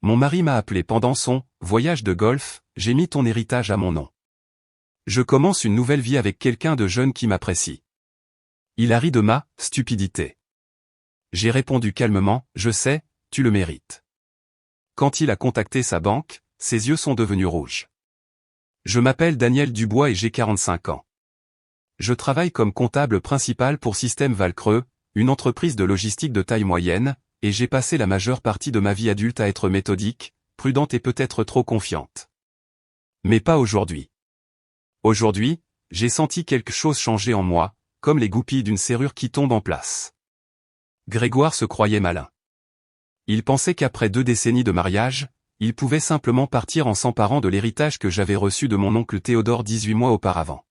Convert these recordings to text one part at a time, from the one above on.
Mon mari m'a appelé pendant son voyage de golf, j'ai mis ton héritage à mon nom. Je commence une nouvelle vie avec quelqu'un de jeune qui m'apprécie. Il a ri de ma stupidité. J'ai répondu calmement, je sais, tu le mérites. Quand il a contacté sa banque, ses yeux sont devenus rouges. Je m'appelle Daniel Dubois et j'ai 45 ans. Je travaille comme comptable principal pour Système Valcreux, une entreprise de logistique de taille moyenne, et j'ai passé la majeure partie de ma vie adulte à être méthodique, prudente et peut-être trop confiante. Mais pas aujourd'hui. Aujourd'hui, j'ai senti quelque chose changer en moi, comme les goupilles d'une serrure qui tombe en place. Grégoire se croyait malin. Il pensait qu'après 2 décennies de mariage, il pouvait simplement partir en s'emparant de l'héritage que j'avais reçu de mon oncle Théodore 18 mois auparavant.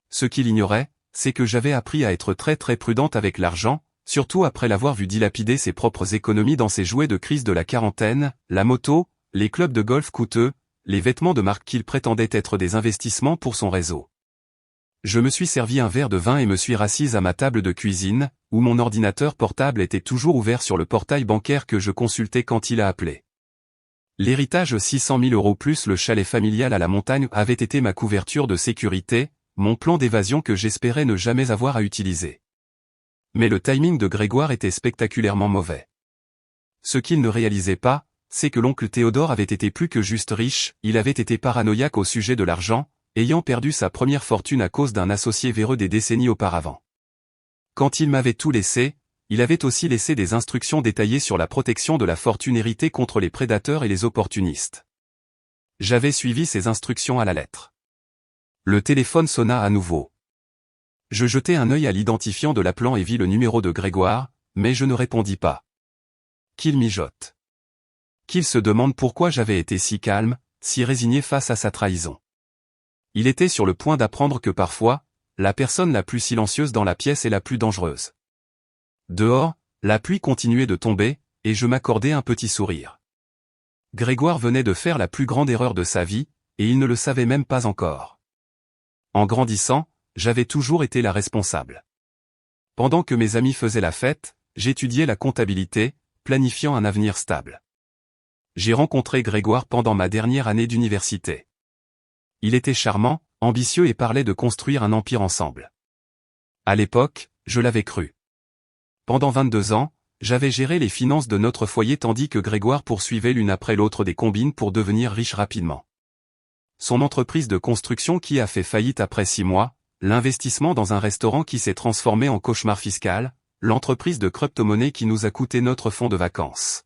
Ce qu'il ignorait, c'est que j'avais appris à être très prudente avec l'argent, surtout après l'avoir vu dilapider ses propres économies dans ses jouets de crise de la quarantaine, la moto, les clubs de golf coûteux, les vêtements de marque qu'il prétendait être des investissements pour son réseau. Je me suis servi un verre de vin et me suis rassise à ma table de cuisine, où mon ordinateur portable était toujours ouvert sur le portail bancaire que je consultais quand il a appelé. L'héritage 600 000 € plus le chalet familial à la montagne avait été ma couverture de sécurité, mon plan d'évasion que j'espérais ne jamais avoir à utiliser. Mais le timing de Grégoire était spectaculairement mauvais. Ce qu'il ne réalisait pas, c'est que l'oncle Théodore avait été plus que juste riche, il avait été paranoïaque au sujet de l'argent, ayant perdu sa première fortune à cause d'un associé véreux des décennies auparavant. Quand il m'avait tout laissé, il avait aussi laissé des instructions détaillées sur la protection de la fortune héritée contre les prédateurs et les opportunistes. J'avais suivi ces instructions à la lettre. Le téléphone sonna à nouveau. Je jetai un œil à l'identifiant de l'appelant et vis le numéro de Grégoire, mais je ne répondis pas. Qu'il mijote. Qu'il se demande pourquoi j'avais été si calme, si résigné face à sa trahison. Il était sur le point d'apprendre que parfois, la personne la plus silencieuse dans la pièce est la plus dangereuse. Dehors, la pluie continuait de tomber, et je m'accordais un petit sourire. Grégoire venait de faire la plus grande erreur de sa vie, et il ne le savait même pas encore. En grandissant, j'avais toujours été la responsable. Pendant que mes amis faisaient la fête, j'étudiais la comptabilité, planifiant un avenir stable. J'ai rencontré Grégoire pendant ma dernière année d'université. Il était charmant, ambitieux et parlait de construire un empire ensemble. À l'époque, je l'avais cru. Pendant 22 ans, j'avais géré les finances de notre foyer tandis que Grégoire poursuivait l'une après l'autre des combines pour devenir riche rapidement. Son entreprise de construction qui a fait faillite après 6 mois, l'investissement dans un restaurant qui s'est transformé en cauchemar fiscal, l'entreprise de crypto-monnaie qui nous a coûté notre fonds de vacances.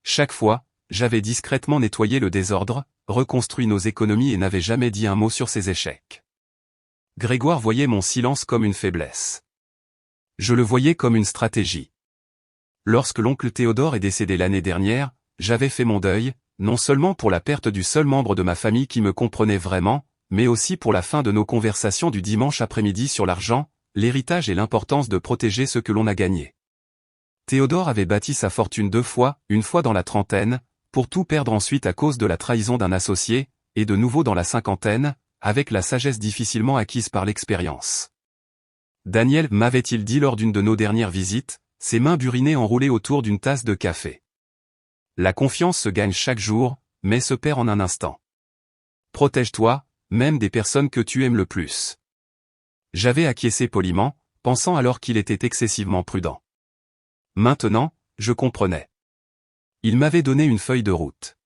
Chaque fois, j'avais discrètement nettoyé le désordre, reconstruit nos économies et n'avais jamais dit un mot sur ses échecs. Grégoire voyait mon silence comme une faiblesse. Je le voyais comme une stratégie. Lorsque l'oncle Théodore est décédé l'année dernière, j'avais fait mon deuil, non seulement pour la perte du seul membre de ma famille qui me comprenait vraiment, mais aussi pour la fin de nos conversations du dimanche après-midi sur l'argent, l'héritage et l'importance de protéger ce que l'on a gagné. Théodore avait bâti sa fortune 2 fois, une fois dans la trentaine, pour tout perdre ensuite à cause de la trahison d'un associé, et de nouveau dans la cinquantaine, avec la sagesse difficilement acquise par l'expérience. Daniel m'avait-il dit lors d'une de nos dernières visites, ses mains burinées enroulées autour d'une tasse de café. La confiance se gagne chaque jour, mais se perd en un instant. Protège-toi, même des personnes que tu aimes le plus. J'avais acquiescé poliment, pensant alors qu'il était excessivement prudent. Maintenant, je comprenais. Il m'avait donné une feuille de route.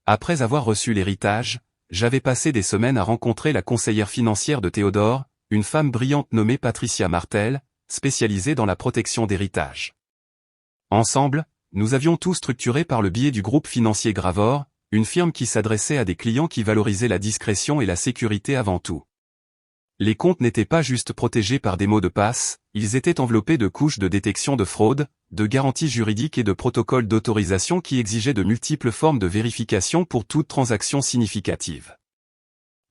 Après avoir reçu l'héritage, j'avais passé des semaines à rencontrer la conseillère financière de Théodore, une femme brillante nommée Patricia Martel, spécialisée dans la protection d'héritage. Ensemble, nous avions tout structuré par le biais du groupe financier Gravor, une firme qui s'adressait à des clients qui valorisaient la discrétion et la sécurité avant tout. Les comptes n'étaient pas juste protégés par des mots de passe, ils étaient enveloppés de couches de détection de fraude, de garanties juridiques et de protocoles d'autorisation qui exigeaient de multiples formes de vérification pour toute transaction significative.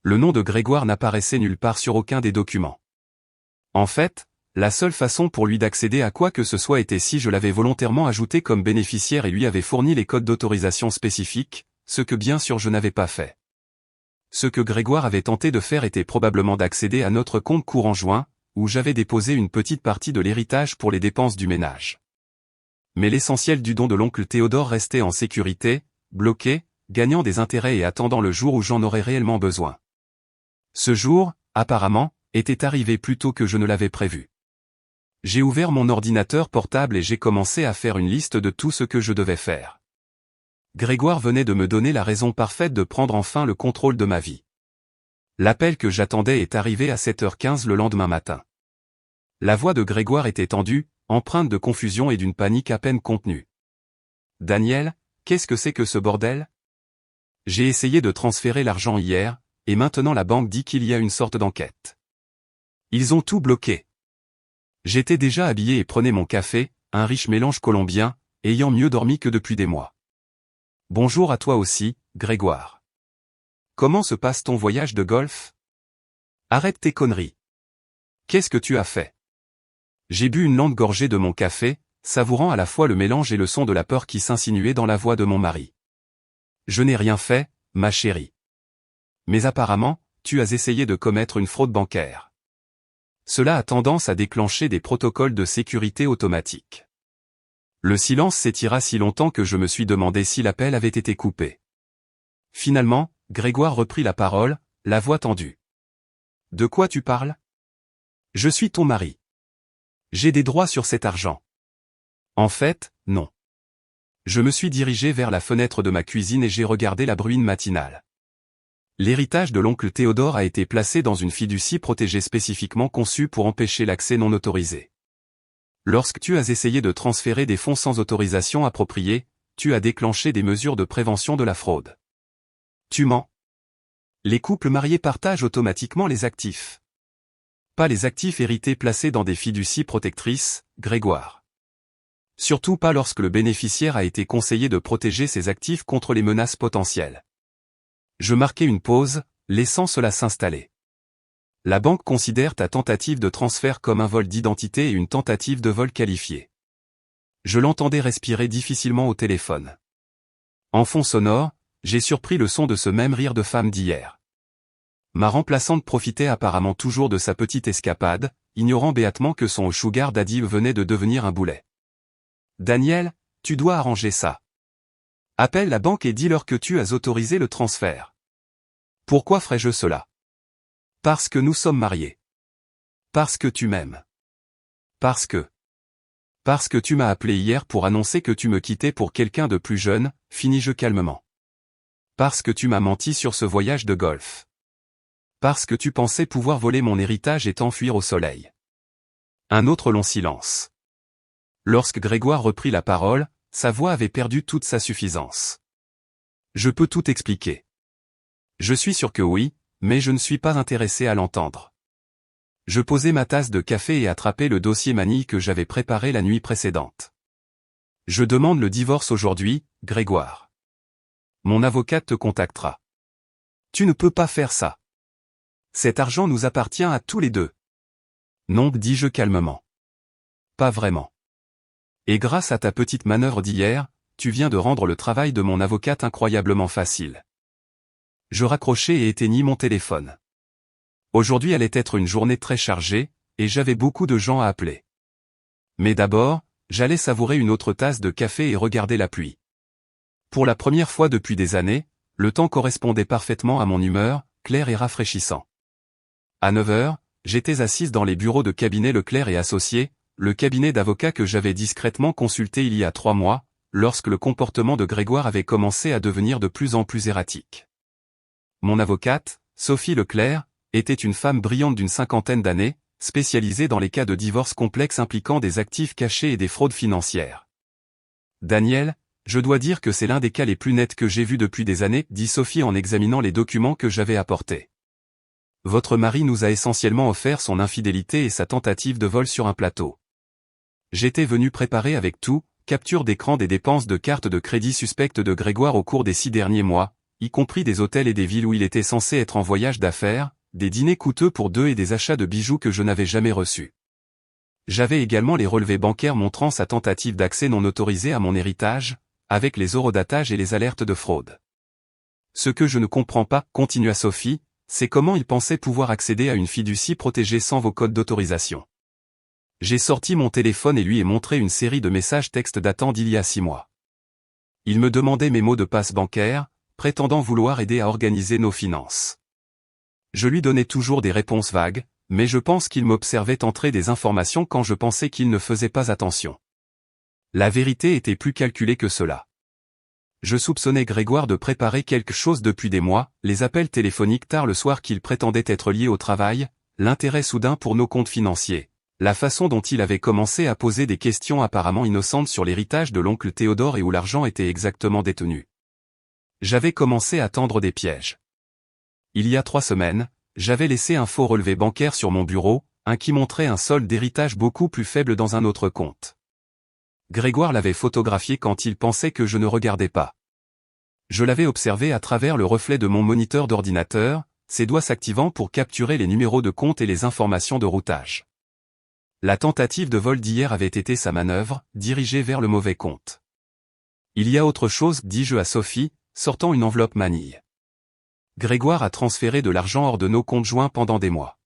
Le nom de Grégoire n'apparaissait nulle part sur aucun des documents. En fait, la seule façon pour lui d'accéder à quoi que ce soit était si je l'avais volontairement ajouté comme bénéficiaire et lui avais fourni les codes d'autorisation spécifiques, ce que bien sûr je n'avais pas fait. Ce que Grégoire avait tenté de faire était probablement d'accéder à notre compte courant joint, où j'avais déposé une petite partie de l'héritage pour les dépenses du ménage. Mais l'essentiel du don de l'oncle Théodore restait en sécurité, bloqué, gagnant des intérêts et attendant le jour où j'en aurais réellement besoin. Ce jour, apparemment, était arrivé plus tôt que je ne l'avais prévu. J'ai ouvert mon ordinateur portable et j'ai commencé à faire une liste de tout ce que je devais faire. Grégoire venait de me donner la raison parfaite de prendre enfin le contrôle de ma vie. L'appel que j'attendais est arrivé à 7h15 le lendemain matin. La voix de Grégoire était tendue, empreinte de confusion et d'une panique à peine contenue. « Daniel, qu'est-ce que c'est que ce bordel ? J'ai essayé de transférer l'argent hier, et maintenant la banque dit qu'il y a une sorte d'enquête. Ils ont tout bloqué. » J'étais déjà habillé et prenais mon café, un riche mélange colombien, ayant mieux dormi que depuis des mois. « Bonjour à toi aussi, Grégoire. Comment se passe ton voyage de golf ? Arrête tes conneries. Qu'est-ce que tu as fait ? J'ai bu une longue gorgée de mon café, savourant à la fois le mélange et le son de la peur qui s'insinuait dans la voix de mon mari. Je n'ai rien fait, ma chérie. Mais apparemment, tu as essayé de commettre une fraude bancaire. Cela a tendance à déclencher des protocoles de sécurité automatiques. Le silence s'étira si longtemps que je me suis demandé si l'appel avait été coupé. Finalement, Grégoire reprit la parole, la voix tendue. « De quoi tu parles ? Je suis ton mari. J'ai des droits sur cet argent. » En fait, non. Je me suis dirigé vers la fenêtre de ma cuisine et j'ai regardé la bruine matinale. L'héritage de l'oncle Théodore a été placé dans une fiducie protégée spécifiquement conçue pour empêcher l'accès non autorisé. Lorsque tu as essayé de transférer des fonds sans autorisation appropriée, tu as déclenché des mesures de prévention de la fraude. Tu mens. Les couples mariés partagent automatiquement les actifs. Pas les actifs hérités placés dans des fiducies protectrices, Grégoire. Surtout pas lorsque le bénéficiaire a été conseillé de protéger ses actifs contre les menaces potentielles. Je marquai une pause, laissant cela s'installer. La banque considère ta tentative de transfert comme un vol d'identité et une tentative de vol qualifiée. Je l'entendais respirer difficilement au téléphone. En fond sonore, j'ai surpris le son de ce même rire de femme d'hier. Ma remplaçante profitait apparemment toujours de sa petite escapade, ignorant béatement que son sugar daddy venait de devenir un boulet. « Daniel, tu dois arranger ça. Appelle la banque et dis-leur que tu as autorisé le transfert. » « Pourquoi ferais-je cela ? Parce que nous sommes mariés. Parce que tu m'aimes. Parce que tu m'as appelé hier pour annoncer que tu me quittais pour quelqu'un de plus jeune, finis-je calmement. Parce que tu m'as menti sur ce voyage de golf. Parce que tu pensais pouvoir voler mon héritage et t'enfuir au soleil. » Un autre long silence. Lorsque Grégoire reprit la parole, sa voix avait perdu toute sa suffisance. « Je peux tout expliquer. Je suis sûr que oui, mais je ne suis pas intéressé à l'entendre. » Je posai ma tasse de café et attrapai le dossier manille que j'avais préparé la nuit précédente. « Je demande le divorce aujourd'hui, Grégoire. Mon avocate te contactera. »« Tu ne peux pas faire ça. Cet argent nous appartient à tous les deux. »« Non, dis-je calmement. Pas vraiment. Et grâce à ta petite manœuvre d'hier, tu viens de rendre le travail de mon avocate incroyablement facile. » Je raccrochai et éteignis mon téléphone. Aujourd'hui allait être une journée très chargée, et j'avais beaucoup de gens à appeler. Mais d'abord, j'allais savourer une autre tasse de café et regarder la pluie. Pour la première fois depuis des années, le temps correspondait parfaitement à mon humeur, clair et rafraîchissant. À 9h, j'étais assise dans les bureaux de cabinet Leclerc et Associés, le cabinet d'avocats que j'avais discrètement consulté il y a 3 mois, lorsque le comportement de Grégoire avait commencé à devenir de plus en plus erratique. Mon avocate, Sophie Leclerc, était une femme brillante d'une 50aine d'années, spécialisée dans les cas de divorce complexes impliquant des actifs cachés et des fraudes financières. « Daniel, je dois dire que c'est l'un des cas les plus nets que j'ai vus depuis des années, dit Sophie en examinant les documents que j'avais apportés. Votre mari nous a essentiellement offert son infidélité et sa tentative de vol sur un plateau. J'étais venu préparer avec tout, capture d'écran des dépenses de cartes de crédit suspectes de Grégoire au cours des 6 derniers mois, y compris des hôtels et des villes où il était censé être en voyage d'affaires, des dîners coûteux pour deux et des achats de bijoux que je n'avais jamais reçus. J'avais également les relevés bancaires montrant sa tentative d'accès non autorisé à mon héritage, avec les eurodatages et les alertes de fraude. Ce que je ne comprends pas, continua Sophie, c'est comment il pensait pouvoir accéder à une fiducie protégée sans vos codes d'autorisation. J'ai sorti mon téléphone et lui ai montré une série de messages textes datant d'il y a 6 mois. Il me demandait mes mots de passe bancaire, prétendant vouloir aider à organiser nos finances. Je lui donnais toujours des réponses vagues, mais je pense qu'il m'observait entrer des informations quand je pensais qu'il ne faisait pas attention. La vérité était plus calculée que cela. Je soupçonnais Grégoire de préparer quelque chose depuis des mois, les appels téléphoniques tard le soir qu'il prétendait être liés au travail, l'intérêt soudain pour nos comptes financiers, la façon dont il avait commencé à poser des questions apparemment innocentes sur l'héritage de l'oncle Théodore et où l'argent était exactement détenu. J'avais commencé à tendre des pièges. Il y a 3 semaines, j'avais laissé un faux relevé bancaire sur mon bureau, un qui montrait un solde d'héritage beaucoup plus faible dans un autre compte. Grégoire l'avait photographié quand il pensait que je ne regardais pas. Je l'avais observé à travers le reflet de mon moniteur d'ordinateur, ses doigts s'activant pour capturer les numéros de compte et les informations de routage. La tentative de vol d'hier avait été sa manœuvre, dirigée vers le mauvais compte. Il y a autre chose, dis-je à Sophie, sortant une enveloppe manille. Grégoire a transféré de l'argent hors de nos comptes joints pendant des mois.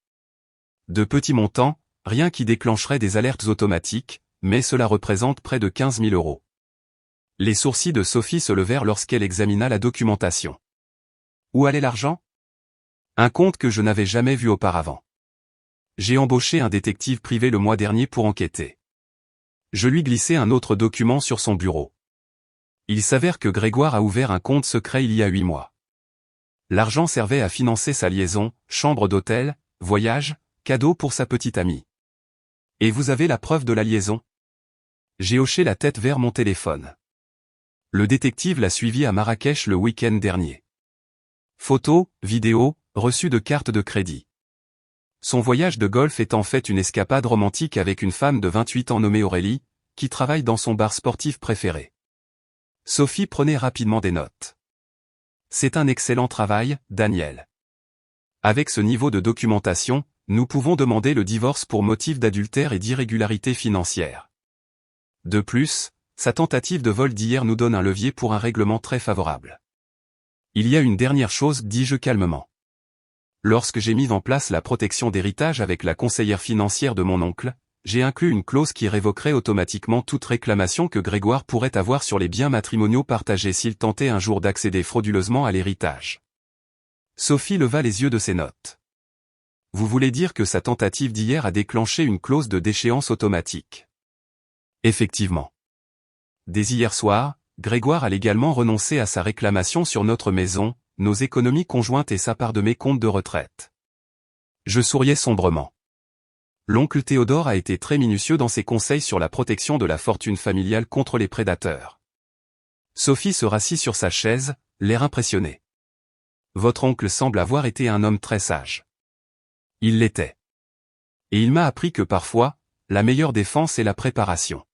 De petits montants, rien qui déclencherait des alertes automatiques, mais cela représente près de 15 000 €. Les sourcils de Sophie se levèrent lorsqu'elle examina la documentation. Où allait l'argent? Un compte que je n'avais jamais vu auparavant. J'ai embauché un détective privé le mois dernier pour enquêter. Je lui glissai un autre document sur son bureau. Il s'avère que Grégoire a ouvert un compte secret il y a 8 mois. L'argent servait à financer sa liaison, chambre d'hôtel, voyage, cadeau pour sa petite amie. Et vous avez la preuve de la liaison? J'ai hoché la tête vers mon téléphone. Le détective l'a suivi à Marrakech le week-end dernier. Photos, vidéos, reçus de cartes de crédit. Son voyage de golf est en fait une escapade romantique avec une femme de 28 ans nommée Aurélie, qui travaille dans son bar sportif préféré. Sophie prenait rapidement des notes. C'est un excellent travail, Daniel. Avec ce niveau de documentation, nous pouvons demander le divorce pour motif d'adultère et d'irrégularité financière. De plus, sa tentative de vol d'hier nous donne un levier pour un règlement très favorable. Il y a une dernière chose, dis-je calmement. Lorsque j'ai mis en place la protection d'héritage avec la conseillère financière de mon oncle, j'ai inclus une clause qui révoquerait automatiquement toute réclamation que Grégoire pourrait avoir sur les biens matrimoniaux partagés s'il tentait un jour d'accéder frauduleusement à l'héritage. Sophie leva les yeux de ses notes. Vous voulez dire que sa tentative d'hier a déclenché une clause de déchéance automatique? Effectivement. Dès hier soir, Grégoire a légalement renoncé à sa réclamation sur notre maison, nos économies conjointes et sa part de mes comptes de retraite. Je souriais sombrement. L'oncle Théodore a été très minutieux dans ses conseils sur la protection de la fortune familiale contre les prédateurs. Sophie se rassit sur sa chaise, l'air impressionné. Votre oncle semble avoir été un homme très sage. Il l'était. Et il m'a appris que parfois, la meilleure défense est la préparation.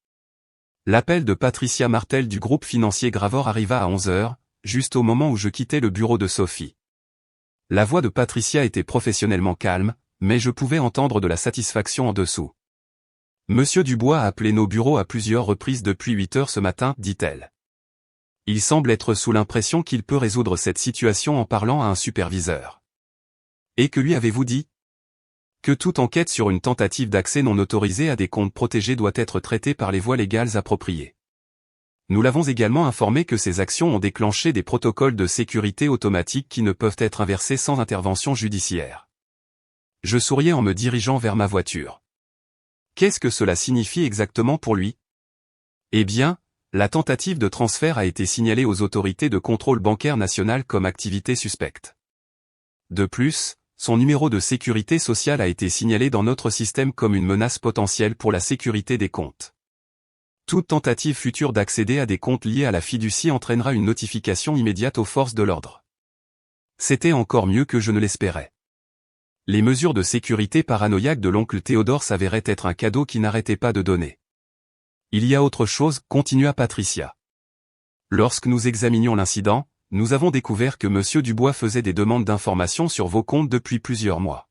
L'appel de Patricia Martel du groupe financier Gravor arriva à 11 h, juste au moment où je quittais le bureau de Sophie. La voix de Patricia était professionnellement calme, mais je pouvais entendre de la satisfaction en dessous. Monsieur Dubois a appelé nos bureaux à plusieurs reprises depuis 8 h ce matin, dit-elle. Il semble être sous l'impression qu'il peut résoudre cette situation en parlant à un superviseur. Et que lui avez-vous dit? Que toute enquête sur une tentative d'accès non autorisé à des comptes protégés doit être traitée par les voies légales appropriées. Nous l'avons également informé que ces actions ont déclenché des protocoles de sécurité automatiques qui ne peuvent être inversés sans intervention judiciaire. Je souriais en me dirigeant vers ma voiture. Qu'est-ce que cela signifie exactement pour lui? Eh bien, la tentative de transfert a été signalée aux autorités de contrôle bancaire national comme activité suspecte. De plus, son numéro de sécurité sociale a été signalé dans notre système comme une menace potentielle pour la sécurité des comptes. Toute tentative future d'accéder à des comptes liés à la fiducie entraînera une notification immédiate aux forces de l'ordre. C'était encore mieux que je ne l'espérais. Les mesures de sécurité paranoïaques de l'oncle Théodore s'avéraient être un cadeau qui n'arrêtait pas de donner. Il y a autre chose, continua Patricia. Lorsque nous examinions l'incident, nous avons découvert que Monsieur Dubois faisait des demandes d'informations sur vos comptes depuis plusieurs mois.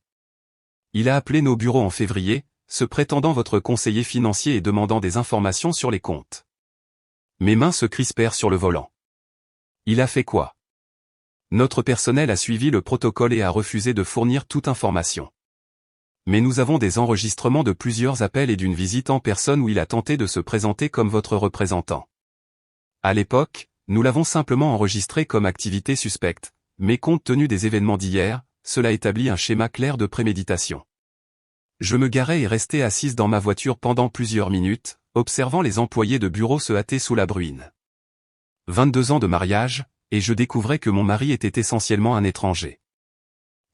Il a appelé nos bureaux en février, se prétendant votre conseiller financier et demandant des informations sur les comptes. Mes mains se crispèrent sur le volant. Il a fait quoi? Notre personnel a suivi le protocole et a refusé de fournir toute information. Mais nous avons des enregistrements de plusieurs appels et d'une visite en personne où il a tenté de se présenter comme votre représentant. À l'époque, nous l'avons simplement enregistré comme activité suspecte, mais compte tenu des événements d'hier, cela établit un schéma clair de préméditation. Je me garais et restais assise dans ma voiture pendant plusieurs minutes, observant les employés de bureau se hâter sous la bruine. 22 ans de mariage, et je découvrais que mon mari était essentiellement un étranger.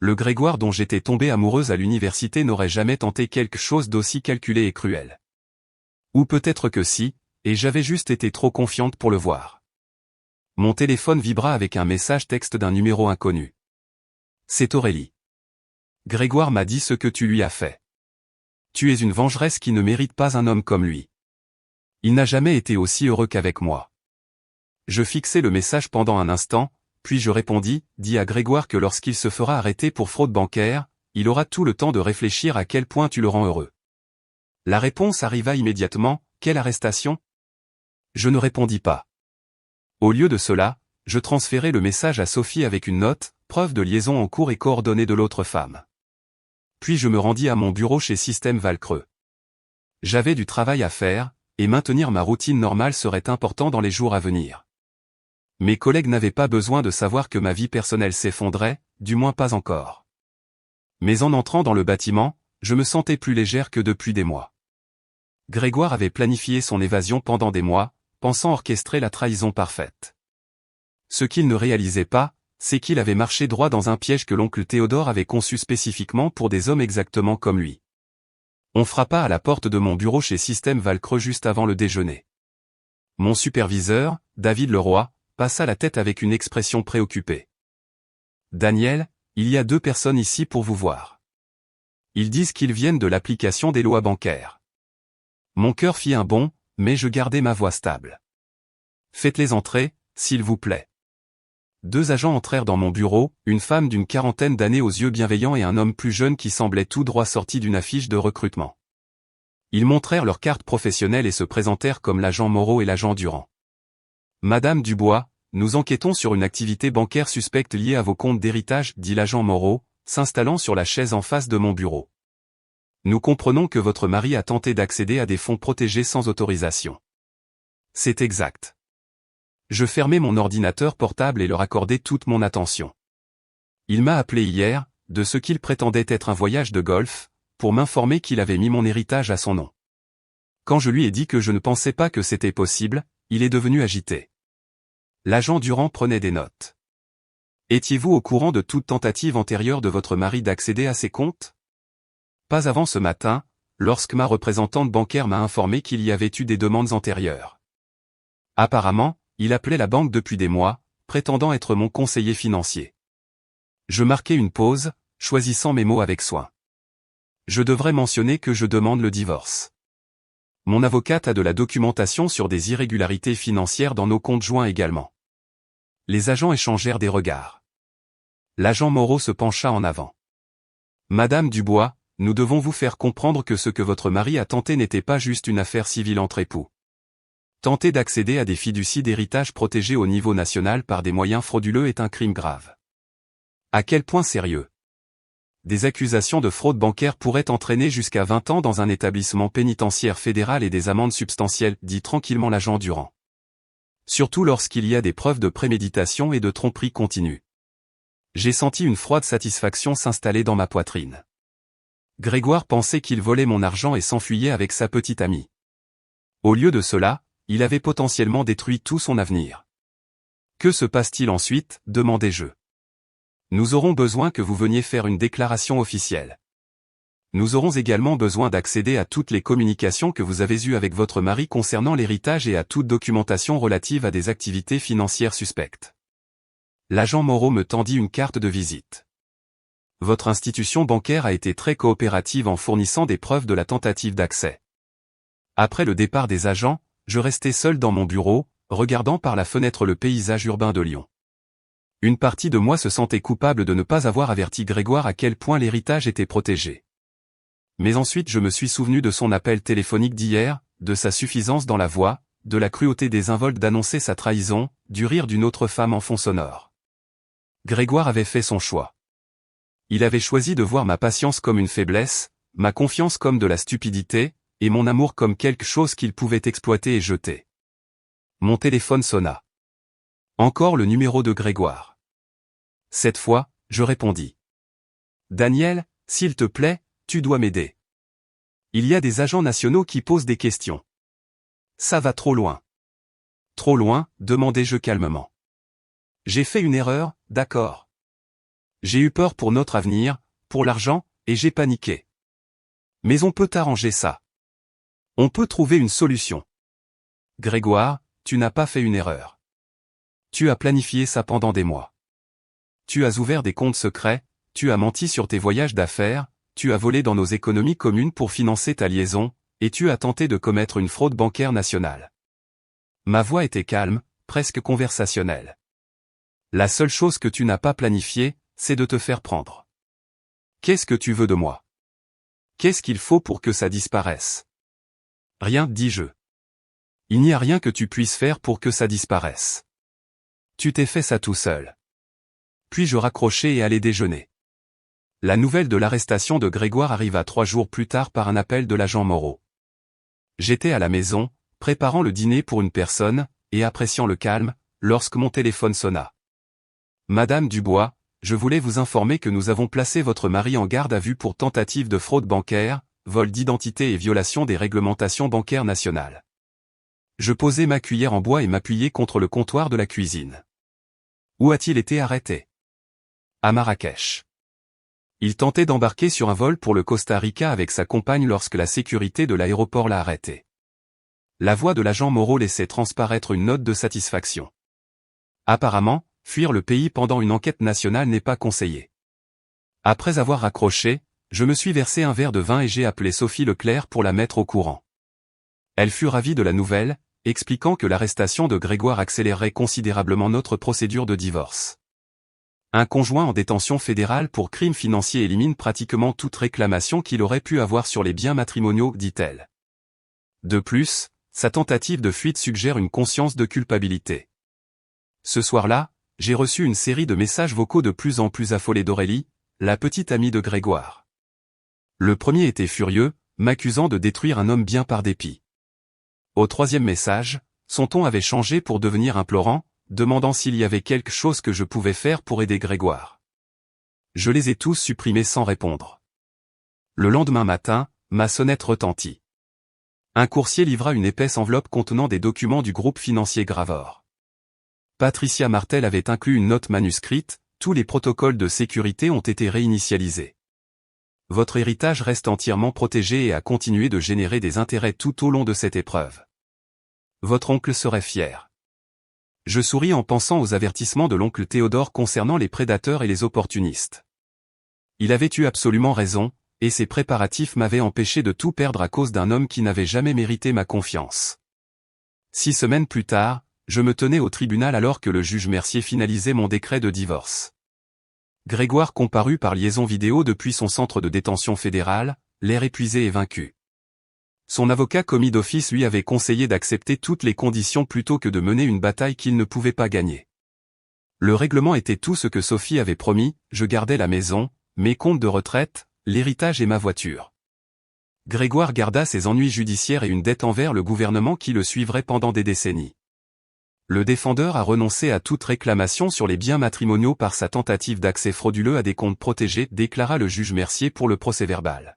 Le Grégoire dont j'étais tombée amoureuse à l'université n'aurait jamais tenté quelque chose d'aussi calculé et cruel. Ou peut-être que si, et j'avais juste été trop confiante pour le voir. Mon téléphone vibra avec un message texte d'un numéro inconnu. C'est Aurélie. Grégoire m'a dit ce que tu lui as fait. Tu es une vengeresse qui ne mérite pas un homme comme lui. Il n'a jamais été aussi heureux qu'avec moi. Je fixai le message pendant un instant, puis je répondis, dis à Grégoire que lorsqu'il se fera arrêter pour fraude bancaire, il aura tout le temps de réfléchir à quel point tu le rends heureux. La réponse arriva immédiatement, quelle arrestation ? Je ne répondis pas. Au lieu de cela, je transférai le message à Sophie avec une note, preuve de liaison en cours et coordonnées de l'autre femme. Puis je me rendis à mon bureau chez Système Valcreux. J'avais du travail à faire, et maintenir ma routine normale serait important dans les jours à venir. Mes collègues n'avaient pas besoin de savoir que ma vie personnelle s'effondrait, du moins pas encore. Mais en entrant dans le bâtiment, je me sentais plus légère que depuis des mois. Grégoire avait planifié son évasion pendant des mois, pensant orchestrer la trahison parfaite. Ce qu'il ne réalisait pas, c'est qu'il avait marché droit dans un piège que l'oncle Théodore avait conçu spécifiquement pour des hommes exactement comme lui. On frappa à la porte de mon bureau chez Système Valcreux juste avant le déjeuner. Mon superviseur, David Leroy, passa la tête avec une expression préoccupée. « Daniel, il y a 2 personnes ici pour vous voir. Ils disent qu'ils viennent de l'application des lois bancaires. » Mon cœur fit un bond, mais je gardai ma voix stable. « Faites-les entrer, s'il vous plaît. » 2 agents entrèrent dans mon bureau, une femme d'une quarantaine d'années aux yeux bienveillants et un homme plus jeune qui semblait tout droit sorti d'une affiche de recrutement. Ils montrèrent leurs cartes professionnelles et se présentèrent comme l'agent Moreau et l'agent Durand. « Madame Dubois, nous enquêtons sur une activité bancaire suspecte liée à vos comptes d'héritage, » dit l'agent Moreau, s'installant sur la chaise en face de mon bureau. « Nous comprenons que votre mari a tenté d'accéder à des fonds protégés sans autorisation. » C'est exact. Je fermai mon ordinateur portable et leur accordai toute mon attention. Il m'a appelé hier, de ce qu'il prétendait être un voyage de golf, pour m'informer qu'il avait mis mon héritage à son nom. Quand je lui ai dit que je ne pensais pas que c'était possible, il est devenu agité. L'agent Durand prenait des notes. Étiez-vous au courant de toute tentative antérieure de votre mari d'accéder à ses comptes ? Pas avant ce matin, lorsque ma représentante bancaire m'a informé qu'il y avait eu des demandes antérieures. Apparemment, il appelait la banque depuis des mois, prétendant être mon conseiller financier. Je marquai une pause, choisissant mes mots avec soin. Je devrais mentionner que je demande le divorce. Mon avocate a de la documentation sur des irrégularités financières dans nos comptes joints également. Les agents échangèrent des regards. L'agent Moreau se pencha en avant. Madame Dubois, nous devons vous faire comprendre que ce que votre mari a tenté n'était pas juste une affaire civile entre époux. Tenter d'accéder à des fiducies d'héritage protégées au niveau national par des moyens frauduleux est un crime grave. À quel point sérieux ? Des accusations de fraude bancaire pourraient entraîner jusqu'à 20 ans dans un établissement pénitentiaire fédéral et des amendes substantielles, dit tranquillement l'agent Durand. Surtout lorsqu'il y a des preuves de préméditation et de tromperie continue. J'ai senti une froide satisfaction s'installer dans ma poitrine. Grégoire pensait qu'il volait mon argent et s'enfuyait avec sa petite amie. Au lieu de cela, il avait potentiellement détruit tout son avenir. Que se passe-t-il ensuite, demandai-je. Nous aurons besoin que vous veniez faire une déclaration officielle. Nous aurons également besoin d'accéder à toutes les communications que vous avez eues avec votre mari concernant l'héritage et à toute documentation relative à des activités financières suspectes. L'agent Moreau me tendit une carte de visite. Votre institution bancaire a été très coopérative en fournissant des preuves de la tentative d'accès. Après le départ des agents, je restais seul dans mon bureau, regardant par la fenêtre le paysage urbain de Lyon. Une partie de moi se sentait coupable de ne pas avoir averti Grégoire à quel point l'héritage était protégé. Mais ensuite je me suis souvenu de son appel téléphonique d'hier, de sa suffisance dans la voix, de la cruauté désinvolte d'annoncer sa trahison, du rire d'une autre femme en fond sonore. Grégoire avait fait son choix. Il avait choisi de voir ma patience comme une faiblesse, ma confiance comme de la stupidité, et mon amour comme quelque chose qu'il pouvait exploiter et jeter. Mon téléphone sonna. Encore le numéro de Grégoire. Cette fois, je répondis. Daniel, s'il te plaît, tu dois m'aider. Il y a des agents nationaux qui posent des questions. Ça va trop loin. Trop loin, demandai-je calmement. J'ai fait une erreur, d'accord. J'ai eu peur pour notre avenir, pour l'argent, et j'ai paniqué. Mais on peut arranger ça. On peut trouver une solution. Grégoire, tu n'as pas fait une erreur. Tu as planifié ça pendant des mois. Tu as ouvert des comptes secrets, tu as menti sur tes voyages d'affaires, tu as volé dans nos économies communes pour financer ta liaison, et tu as tenté de commettre une fraude bancaire nationale. Ma voix était calme, presque conversationnelle. La seule chose que tu n'as pas planifiée, c'est de te faire prendre. Qu'est-ce que tu veux de moi? Qu'est-ce qu'il faut pour que ça disparaisse? Rien, dis-je. Il n'y a rien que tu puisses faire pour que ça disparaisse. Tu t'es fait ça tout seul. Puis je raccrochai et allai déjeuner. La nouvelle de l'arrestation de Grégoire arriva 3 jours plus tard par un appel de l'agent Moreau. J'étais à la maison, préparant le dîner pour une personne, et appréciant le calme, lorsque mon téléphone sonna. Madame Dubois, je voulais vous informer que nous avons placé votre mari en garde à vue pour tentative de fraude bancaire, vol d'identité et violation des réglementations bancaires nationales. Je posai ma cuillère en bois et m'appuyai contre le comptoir de la cuisine. Où a-t-il été arrêté? À Marrakech. Il tentait d'embarquer sur un vol pour le Costa Rica avec sa compagne lorsque la sécurité de l'aéroport l'a arrêté. La voix de l'agent Moreau laissait transparaître une note de satisfaction. Apparemment, fuir le pays pendant une enquête nationale n'est pas conseillé. Après avoir raccroché, je me suis versé un verre de vin et j'ai appelé Sophie Leclerc pour la mettre au courant. Elle fut ravie de la nouvelle, expliquant que l'arrestation de Grégoire accélérerait considérablement notre procédure de divorce. Un conjoint en détention fédérale pour crimes financiers élimine pratiquement toute réclamation qu'il aurait pu avoir sur les biens matrimoniaux, dit-elle. De plus, sa tentative de fuite suggère une conscience de culpabilité. Ce soir-là, j'ai reçu une série de messages vocaux de plus en plus affolés d'Aurélie, la petite amie de Grégoire. Le premier était furieux, m'accusant de détruire un homme bien par dépit. Au 3e message, son ton avait changé pour devenir implorant, demandant s'il y avait quelque chose que je pouvais faire pour aider Grégoire. Je les ai tous supprimés sans répondre. Le lendemain matin, ma sonnette retentit. Un coursier livra une épaisse enveloppe contenant des documents du groupe financier Gravor. Patricia Martel avait inclus une note manuscrite, tous les protocoles de sécurité ont été réinitialisés. Votre héritage reste entièrement protégé et a continué de générer des intérêts tout au long de cette épreuve. Votre oncle serait fier. Je souris en pensant aux avertissements de l'oncle Théodore concernant les prédateurs et les opportunistes. Il avait eu absolument raison, et ses préparatifs m'avaient empêché de tout perdre à cause d'un homme qui n'avait jamais mérité ma confiance. 6 semaines plus tard, je me tenais au tribunal alors que le juge Mercier finalisait mon décret de divorce. Grégoire comparut par liaison vidéo depuis son centre de détention fédéral, l'air épuisé et vaincu. Son avocat commis d'office lui avait conseillé d'accepter toutes les conditions plutôt que de mener une bataille qu'il ne pouvait pas gagner. Le règlement était tout ce que Sophie avait promis, je gardais la maison, mes comptes de retraite, l'héritage et ma voiture. Grégoire garda ses ennuis judiciaires et une dette envers le gouvernement qui le suivrait pendant des décennies. Le défendeur a renoncé à toute réclamation sur les biens matrimoniaux par sa tentative d'accès frauduleux à des comptes protégés, déclara le juge Mercier pour le procès-verbal.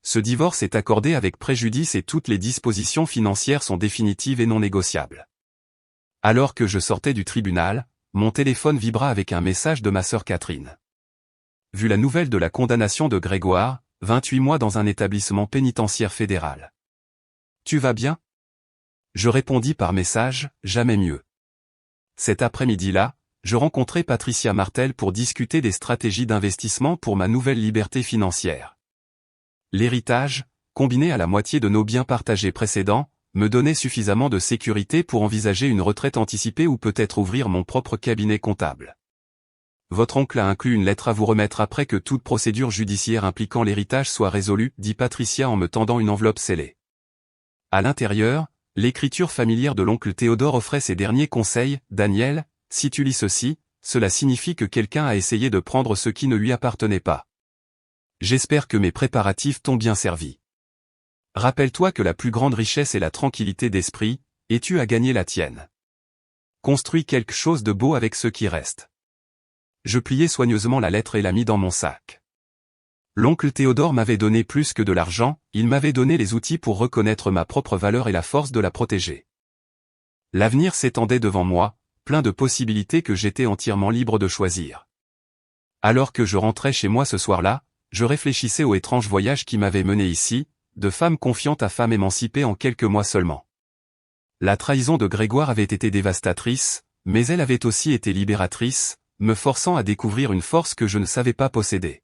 Ce divorce est accordé avec préjudice et toutes les dispositions financières sont définitives et non négociables. Alors que je sortais du tribunal, mon téléphone vibra avec un message de ma sœur Catherine. Vu la nouvelle de la condamnation de Grégoire, 28 mois dans un établissement pénitentiaire fédéral. Tu vas bien? Je répondis par message, jamais mieux. Cet après-midi-là, je rencontrai Patricia Martel pour discuter des stratégies d'investissement pour ma nouvelle liberté financière. L'héritage, combiné à la moitié de nos biens partagés précédents, me donnait suffisamment de sécurité pour envisager une retraite anticipée ou peut-être ouvrir mon propre cabinet comptable. Votre oncle a inclus une lettre à vous remettre après que toute procédure judiciaire impliquant l'héritage soit résolue, dit Patricia en me tendant une enveloppe scellée. À l'intérieur, l'écriture familière de l'oncle Théodore offrait ses derniers conseils. Daniel, si tu lis ceci, cela signifie que quelqu'un a essayé de prendre ce qui ne lui appartenait pas. J'espère que mes préparatifs t'ont bien servi. Rappelle-toi que la plus grande richesse est la tranquillité d'esprit, et tu as gagné la tienne. Construis quelque chose de beau avec ce qui reste. Je pliai soigneusement la lettre et la mis dans mon sac. L'oncle Théodore m'avait donné plus que de l'argent, il m'avait donné les outils pour reconnaître ma propre valeur et la force de la protéger. L'avenir s'étendait devant moi, plein de possibilités que j'étais entièrement libre de choisir. Alors que je rentrais chez moi ce soir-là, je réfléchissais au étrange voyage qui m'avait mené ici, de femme confiante à femme émancipée en quelques mois seulement. La trahison de Grégoire avait été dévastatrice, mais elle avait aussi été libératrice, me forçant à découvrir une force que je ne savais pas posséder.